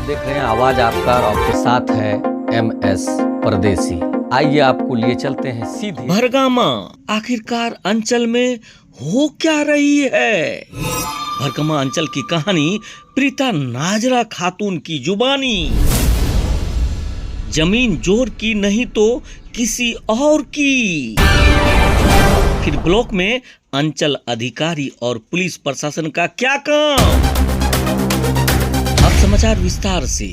देख रहे हैं आवाज आपका और आपके साथ है MS परदेसी। आइए आपको लिए चलते हैं सीधे भरगामा। आखिरकार अंचल में हो क्या रही है? भरगामा अंचल की कहानी प्रीता नाजरा खातून की जुबानी। जमीन जोर की नहीं तो किसी और की। फिर ब्लॉक में अंचल अधिकारी और पुलिस प्रशासन का क्या काम? अब समाचार विस्तार से।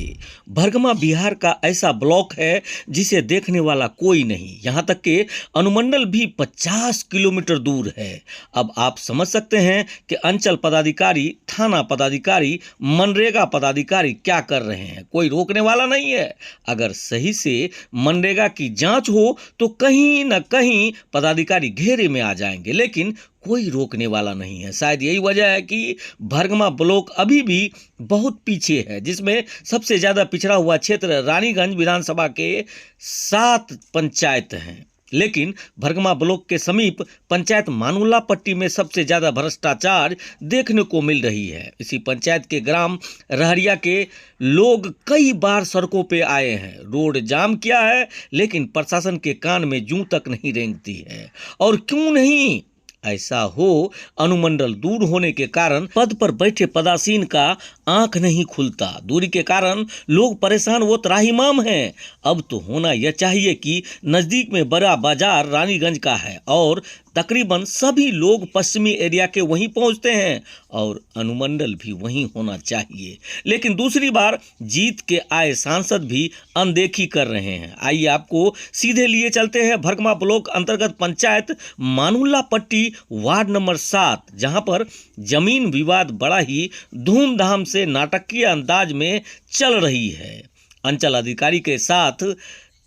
भरगामा बिहार का ऐसा ब्लॉक है जिसे देखने वाला कोई नहीं, यहाँ तक कि अनुमंडल भी 50 किलोमीटर दूर है। अब आप समझ सकते हैं कि अंचल पदाधिकारी, थाना पदाधिकारी, मनरेगा पदाधिकारी क्या कर रहे हैं। कोई रोकने वाला नहीं है। अगर सही से मनरेगा की जांच हो तो कहीं न कहीं पदाधिकारी घेरे में आ जाएंगे, लेकिन कोई रोकने वाला नहीं है। शायद यही वजह है कि भरगामा ब्लॉक अभी भी बहुत पीछे है, जिसमें सबसे ज्यादा पिछड़ा हुआ क्षेत्र रानीगंज विधानसभा के 7 पंचायत हैं। लेकिन भरगामा ब्लॉक के समीप पंचायत मानुल्ला पट्टी में सबसे ज्यादा भ्रष्टाचार देखने को मिल रही है। इसी पंचायत के ग्राम रहरिया के लोग कई बार सड़कों पे आए हैं, रोड जाम किया है, लेकिन प्रशासन के कान में जूं तक नहीं रेंगती है। और क्यों नहीं? ऐसा हो, अनुमंडल दूर होने के कारण पद पर बैठे पदासीन का आंख नहीं खुलता। दूरी के कारण लोग परेशान, वो त्राहिमाम हैं। अब तो होना यह चाहिए कि नजदीक में बड़ा बाजार रानीगंज का है और तकरीबन सभी लोग पश्चिमी एरिया के वहीं पहुंचते हैं और अनुमंडल भी वहीं होना चाहिए। लेकिन दूसरी बार जीत के आए सांसद भी अनदेखी कर रहे हैं। आइए आपको सीधे लिए चलते हैं भरगामा ब्लॉक अंतर्गत पंचायत मानुल्ला पट्टी वार्ड नंबर 7, जहां पर जमीन विवाद बड़ा ही धूमधाम से नाटकीय अंदाज में चल रही है। अंचल अधिकारी के साथ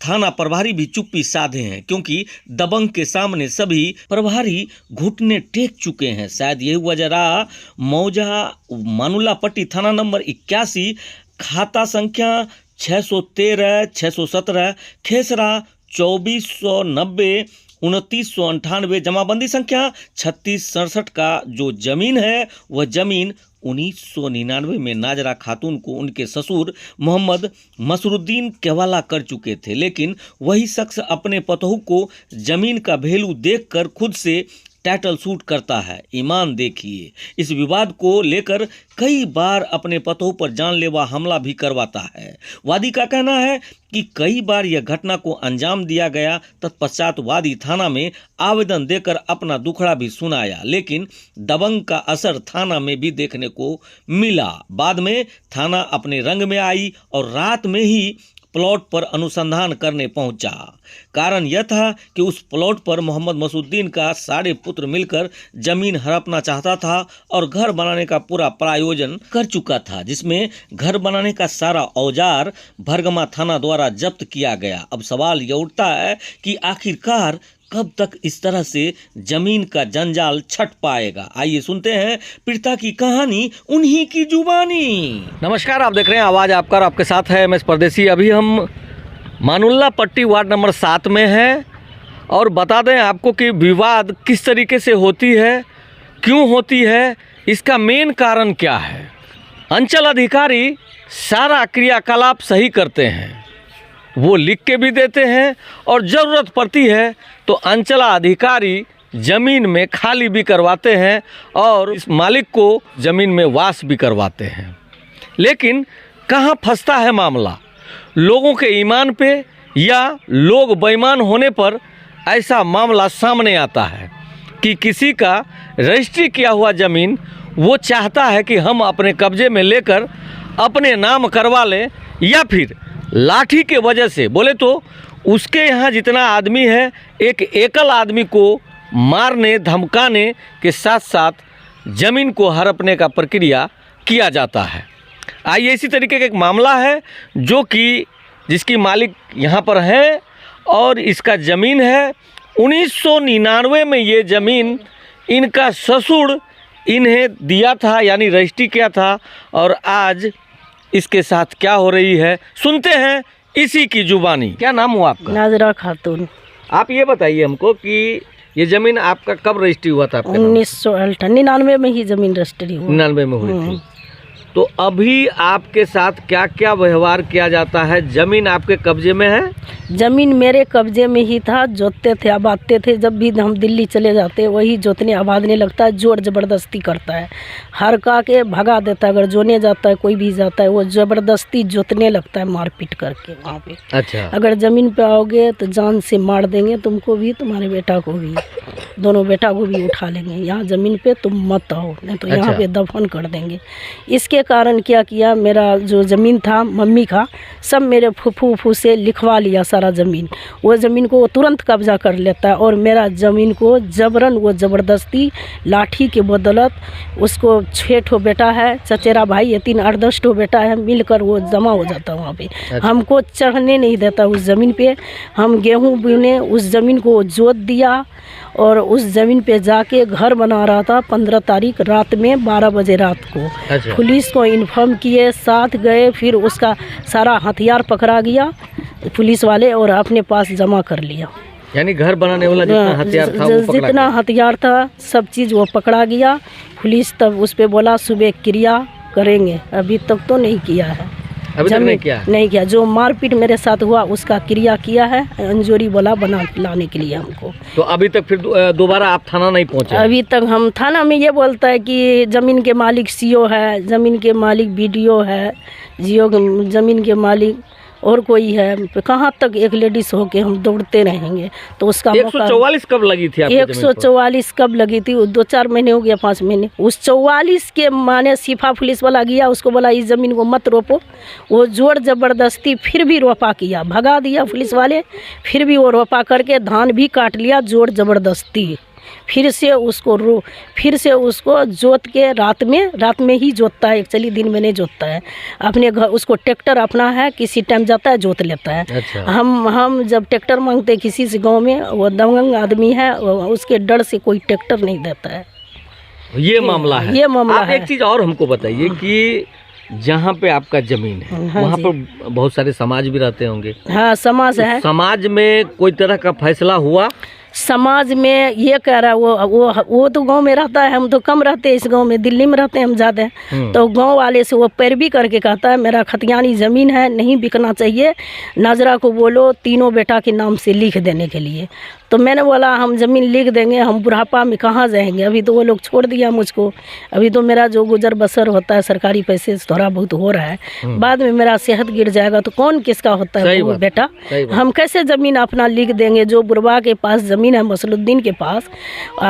थाना प्रभारी भी चुप्पी साधे हैं, क्योंकि दबंग के सामने सभी प्रभारी घुटने टेक चुके हैं। शायद यही वजह रहा। मौजा मानुल्ला पट्टी थाना नंबर 81, खाता संख्या 613, 617, खेसरा 2490, 2998, जमाबंदी संख्या 3667 का जो जमीन है वह जमीन 1999 में नाजरा खातून को उनके ससुर मोहम्मद मसरुद्दीन केवाला कर चुके थे। लेकिन वही शख्स अपने पतोहू को जमीन का वैल्यू देखकर खुद से टाइटल सूट करता है। ईमान देखिए, इस विवाद को लेकर कई बार अपने पतों पर जानलेवा हमला भी करवाता है। वादी का कहना है कि कई बार यह घटना को अंजाम दिया गया। तत्पश्चात वादी थाना में आवेदन देकर अपना दुखड़ा भी सुनाया, लेकिन दबंग का असर थाना में भी देखने को मिला। बाद में थाना अपने रंग में आई और रात में ही प्लॉट पर अनुसंधान करने पहुंचा। कारण यह था कि उस प्लॉट पर मोहम्मद मसरुद्दीन का सारे पुत्र मिलकर जमीन हड़पना चाहता था और घर बनाने का पूरा प्रायोजन कर चुका था, जिसमें घर बनाने का सारा औजार भरगामा थाना द्वारा जब्त किया गया। अब सवाल यह उठता है कि आखिरकार कब तक इस तरह से जमीन का जंजाल छट पाएगा। आइए सुनते हैं पीड़िता की कहानी उन्हीं की जुबानी। नमस्कार, आप देख रहे हैं आवाज आपका और आपके साथ है MS परदेसी। अभी हम मानुल्ला पट्टी वार्ड नंबर 7 में हैं और बता दें आपको कि विवाद किस तरीके से होती है, क्यों होती है, इसका मेन कारण क्या है। अंचल अधिकारी सारा क्रियाकलाप सही करते हैं, वो लिख के भी देते हैं और ज़रूरत पड़ती है तो अंचल अधिकारी ज़मीन में खाली भी करवाते हैं और इस मालिक को ज़मीन में वास भी करवाते हैं। लेकिन कहाँ फंसता है मामला? लोगों के ईमान पे या लोग बेईमान होने पर ऐसा मामला सामने आता है कि किसी का रजिस्ट्री किया हुआ ज़मीन वो चाहता है कि हम अपने कब्जे में लेकर अपने नाम करवा लें, या फिर लाठी के वजह से बोले तो उसके यहाँ जितना आदमी है एक एकल आदमी को मारने धमकाने के साथ साथ ज़मीन को हड़पने का प्रक्रिया किया जाता है। आइए इसी तरीके का एक मामला है जो कि जिसकी मालिक यहाँ पर है और इसका ज़मीन है 1999 में ये ज़मीन इनका ससुर इन्हें दिया था, यानी रजिस्ट्री किया था। और आज इसके साथ क्या हो रही है सुनते हैं इसी की जुबानी। क्या नाम हुआ आपका? नाजरा खातून। आप ये बताइए हमको कि ये जमीन आपका कब रजिस्ट्री हुआ था? 1999 में ही जमीन रजिस्ट्री हुई। 99 में हुई थी। तो अभी आपके साथ क्या क्या व्यवहार किया जाता है? जमीन आपके कब्जे में है? ज़मीन मेरे कब्जे में ही था, जोतते थे, आबादते थे। जब भी हम दिल्ली चले जाते वही जोतने आबादने लगता है, जोर ज़बरदस्ती करता है, हरका के भगा देता है। अगर जोने जाता है कोई भी जाता है वो ज़बरदस्ती जोतने लगता है, मारपीट करके वहाँ पे। अच्छा। अगर ज़मीन पे आओगे तो जान से मार देंगे, तुमको भी तुम्हारे बेटा को भी, दोनों बेटा को भी उठा लेंगे। यहाँ ज़मीन पे तुम मत आओ, नहीं तो यहाँ पे दफन कर देंगे। इसके कारण क्या किया, मेरा जो ज़मीन था मम्मी का सब मेरे फूफू से लिखवा लिया सारा ज़मीन। वो ज़मीन को वो तुरंत कब्जा कर लेता है और मेरा ज़मीन को जबरन वो ज़बरदस्ती लाठी के बदौलत, उसको 6 ठो बेटा है, चचेरा भाई ये 3-8-10 ठो बेटा है, मिलकर वो जमा हो जाता है वहाँ पे। हमको चढ़ने नहीं देता उस ज़मीन पे। हम गेहूँ बुने, उस ज़मीन को जोत दिया और उस ज़मीन पे जाके घर बना रहा था 15 तारीख रात में 12 बजे रात को। अच्छा। पुलिस को इन्फॉर्म किए, साथ गए, फिर उसका सारा हथियार पकड़ा गया पुलिस वाले और अपने पास जमा कर लिया। यानी घर बनाने वाला जितना हथियार था वो पकड़ा जितना हथियार था सब चीज़ वो पकड़ा गया। पुलिस तब उस पे बोला सुबह क्रिया करेंगे, अभी तक तो नहीं किया है। अभी तक नहीं किया। जो मारपीट मेरे साथ हुआ उसका क्रिया किया है, अंजोरी बोला बना लाने के लिए हमको। तो अभी तक फिर दोबारा आप थाना नहीं पहुंचे? अभी तक हम थाना में ये बोलता है कि ज़मीन के मालिक सीओ है, ज़मीन के मालिक बीडीओ है, जियो ज़मीन के मालिक और कोई है। कहाँ तक एक लेडीज होके हम दौड़ते रहेंगे? तो उसका 144 कब लगी थी आपकी ज़मीन को? 144 कब लगी थी? 2-4 महीने हो गया, 5 महीने। उस 44 के माने सिफा पुलिस वाला गया, उसको बोला इस ज़मीन को मत रोपो। वो जोर ज़बरदस्ती फिर भी रोपा किया, भगा दिया पुलिस वाले। फिर भी वो रोपा करके धान भी काट लिया जोर ज़बरदस्ती। फिर से उसको जोत के रात में ही जोतता है। एक्चुअली दिन में नहीं जोतता है, अपने घर उसको ट्रैक्टर अपना है, किसी टाइम जाता है जोत लेता है। अच्छा। हम जब ट्रैक्टर मांगते हैं किसी से गांव में, वो दबंग आदमी है, उसके डर से कोई ट्रैक्टर नहीं देता है। ये मामला है। ये मामला आप है। एक चीज़ और हमको बताइए कि जहाँ पे आपका जमीन है वहाँ पर बहुत सारे समाज भी रहते होंगे। हाँ, समाज है। समाज में कोई तरह का फैसला हुआ? समाज में ये कह रहा है वो तो गांव में रहता है, हम तो कम रहते हैं इस गांव में, दिल्ली में रहते हैं हम ज़्यादा। तो गांव वाले से वो पैरवी करके कहता है मेरा खतियानी ज़मीन है, नहीं बिकना चाहिए, नाजरा को बोलो 3 बेटा के नाम से लिख देने के लिए। तो मैंने बोला हम ज़मीन लिख देंगे, हम बुढ़ापा में कहाँ जाएंगे, अभी तो वो लोग छोड़ दिया मुझको। अभी तो मेरा जो गुजर बसर होता है सरकारी पैसे से थोड़ा बहुत हो रहा है, बाद में मेरा सेहत गिर जाएगा तो कौन किसका होता है वो बेटा। हम कैसे ज़मीन अपना लिख देंगे? जो बुढ़वा के पास ज़मीन है, मसलुद्दीन के पास,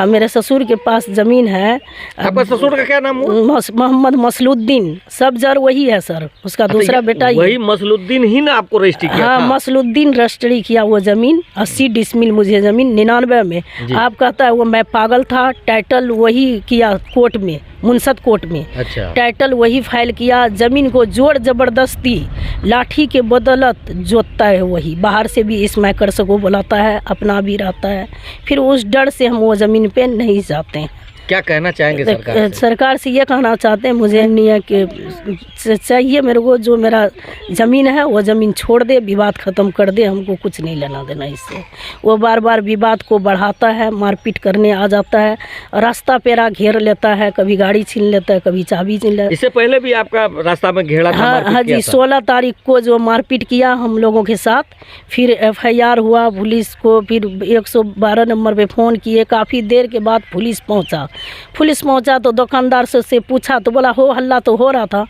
मेरे ससुर के पास ज़मीन है। आपका ससुर का क्या नाम हुआ? मोहम्मद मसलुद्दीन, सब जर वही है सर, उसका दूसरा बेटा वही मसलुद्दीन ही ना आपको रजिस्ट्री किया? हाँ, मसलुद्दीन रजिस्ट्री किया वो ज़मीन, 80 डिसमिल मुझे ज़मीन 99 में। आप कहता है वो मैं पागल था, टाइटल वही किया कोर्ट में, मुंसद कोर्ट में। अच्छा। टाइटल वही फाइल किया, ज़मीन को जोर ज़बरदस्ती लाठी के बदौलत जोतता है वही, बाहर से भी इसमें कर सको बुलाता है, अपना भी रहता है। फिर उस डर से हम वो ज़मीन पे नहीं जाते हैं। क्या कहना चाहेंगे सरकार से? सरकार से ये कहना चाहते हैं, मुझे नहीं है कि चाहिए मेरे को जो मेरा ज़मीन है वो ज़मीन छोड़ दे, विवाद ख़त्म कर दे, हमको कुछ नहीं लेना देना इससे। वो बार बार विवाद को बढ़ाता है, मारपीट करने आ जाता है, रास्ता पेरा घेर लेता है, कभी गाड़ी छीन लेता है, कभी चाबी छीन लेता है। इससे पहले भी आपका रास्ता में घेरा था? हाँ जी, 16 तारीख को जो मारपीट किया हम लोगों के साथ, फिर FIR हुआ पुलिस को, फिर 112 नंबर पे फ़ोन किए, काफ़ी देर के बाद पुलिस पहुंचा तो दुकानदार से पूछा तो बोला हो हल्ला तो हो रहा था,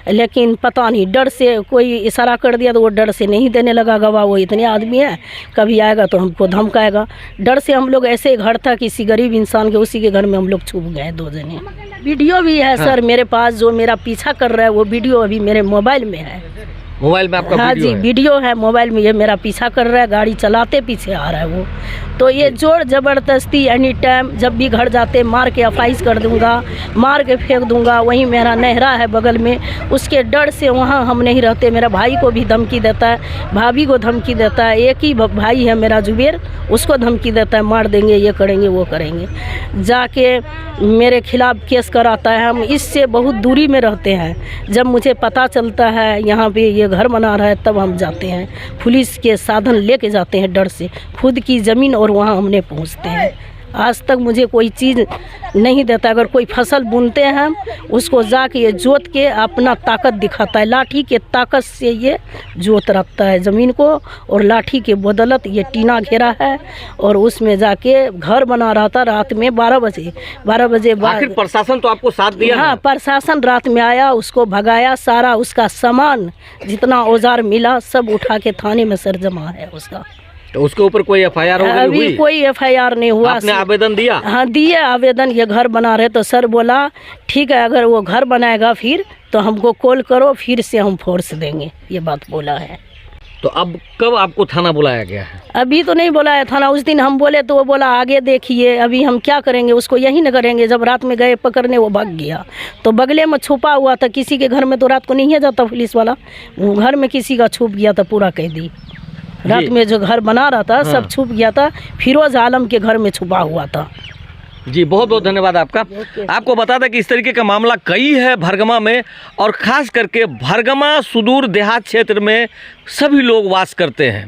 लेकिन पता नहीं डर से कोई इशारा कर दिया तो वो डर से नहीं देने लगा गवाह। वो इतने आदमी है, कभी आएगा तो हमको धमकाएगा। डर से हम लोग ऐसे घर था किसी गरीब इंसान के, उसी के घर में हम लोग छुप गए 2 जने। वीडियो भी है सर मेरे पास, जो मेरा पीछा कर रहा है वो वीडियो अभी मेरे मोबाइल में है। मोबाइल में आपका हाँ वीडियो जी, है? वीडियो है मोबाइल में, ये मेरा पीछा कर रहा है, गाड़ी चलाते पीछे आ रहा है वो। तो ये जोर ज़बरदस्ती एनी टाइम जब भी घर जाते मार के अफाइज कर दूंगा, मार के फेंक दूंगा। वहीं मेरा नहरा है बगल में, उसके डर से वहाँ हम नहीं रहते। मेरा भाई को भी धमकी देता है, भाभी को धमकी देता है, एक ही भाई है मेरा जुबेर, उसको धमकी देता है मार देंगे, ये करेंगे वो करेंगे, जाके मेरे खिलाफ़ केस कराता है। हम इससे बहुत दूरी में रहते हैं। जब मुझे पता चलता है यहाँ पे ये घर बना रहा है तब हम जाते हैं, पुलिस के साधन लेके जाते हैं डर से, खुद की ज़मीन और वहाँ हमने पहुँचते हैं। आज तक मुझे कोई चीज़ नहीं देता। अगर कोई फसल बुनते हैं हम उसको जाके ये जोत के अपना ताकत दिखाता है, लाठी के ताकत से ये जोत रखता है ज़मीन को, और लाठी के बदौलत ये टीना घेरा है और उसमें जाके घर बना रहा था रात में 12 बजे आखिर प्रशासन तो आपको साथ दिया हाँ, ना? प्रशासन रात में आया, उसको भगाया, सारा उसका सामान जितना औजार मिला सब उठा के थाने में सर जमा है उसका। तो उसके ऊपर कोई एफआईआर अभी हुई? कोई एफआईआर नहीं हुआ। आपने आवेदन दिया? हाँ दिए आवेदन, ये घर बना रहे तो सर बोला ठीक है, अगर वो घर बनाएगा फिर तो हमको कॉल करो, फिर से हम फोर्स देंगे, ये बात बोला है। तो अब कब आपको थाना बुलाया गया है? अभी तो नहीं बुलाया थाना, उस दिन हम बोले तो वो बोला आगे देखिए, अभी हम क्या करेंगे, उसको यही न करेंगे। जब रात में गए पकड़ने वो भाग गया, तो बगले में छुपा हुआ था किसी के घर में, तो रात को नहीं है जाता पुलिस वाला, वो घर में किसी का छुप गया था पूरा कैदी। रात में जो घर बना रहा था सब छुप गया था, फिरोज आलम के घर में छुपा हुआ था। जी बहुत बहुत धन्यवाद आपका। आपको बता दें कि इस तरीके का मामला कई है भरगमा में, और ख़ास करके भरगमा सुदूर देहात क्षेत्र में सभी लोग वास करते हैं।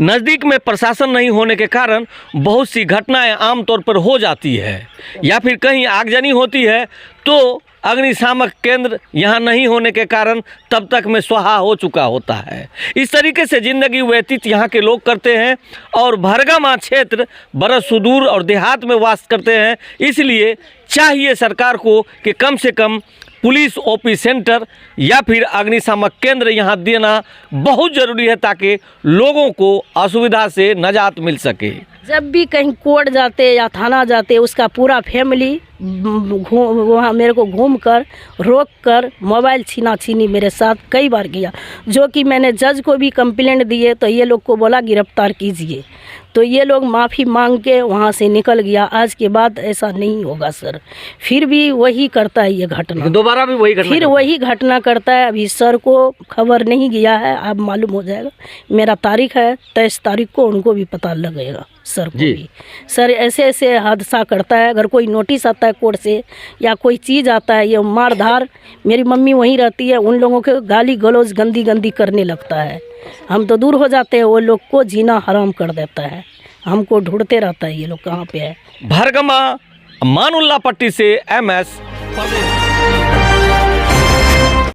नज़दीक में प्रशासन नहीं होने के कारण बहुत सी घटनाएं आमतौर पर हो जाती है, या फिर कहीं आगजनी होती है तो अग्निशामक केंद्र यहाँ नहीं होने के कारण तब तक में स्वाहा हो चुका होता है। इस तरीके से ज़िंदगी व्यतीत यहाँ के लोग करते हैं, और भरगमा क्षेत्र बड़ा सुदूर और देहात में वास करते हैं। इसलिए चाहिए सरकार को कि कम से कम पुलिस ओपी सेंटर या फिर अग्निशामक केंद्र यहाँ देना बहुत ज़रूरी है, ताकि लोगों को असुविधा से निजात मिल सके। जब भी कहीं कोर्ट जाते या थाना जाते, उसका पूरा फैमिली वहाँ मेरे को घूम कर रोक कर मोबाइल छीना छीनी मेरे साथ कई बार किया, जो कि मैंने जज को भी कंप्लेंट दिए, तो ये लोग को बोला गिरफ्तार कीजिए, तो ये लोग माफ़ी मांग के वहाँ से निकल गया। आज के बाद ऐसा नहीं होगा सर। फिर भी वही करता है ये घटना, दोबारा भी वही फिर वही घटना करता है। अभी सर को खबर नहीं गया है, अब मालूम हो जाएगा। मेरा तारीख है 23 तारीख को, उनको भी पता लगेगा सर को भी। सर ऐसे ऐसे हादसा करता है, अगर कोई नोटिस आता है कोर्ट से या कोई चीज़ आता है, ये मार धार, मेरी मम्मी वहीं रहती है, उन लोगों के गाली गलौज गंदी गंदी करने लगता है। हम तो दूर हो जाते हैं, वो लोग को जीना हराम कर देता है, हमको ढूंढते रहता है ये लोग कहाँ पे है। भरगमा मानुल्ला पट्टी से MS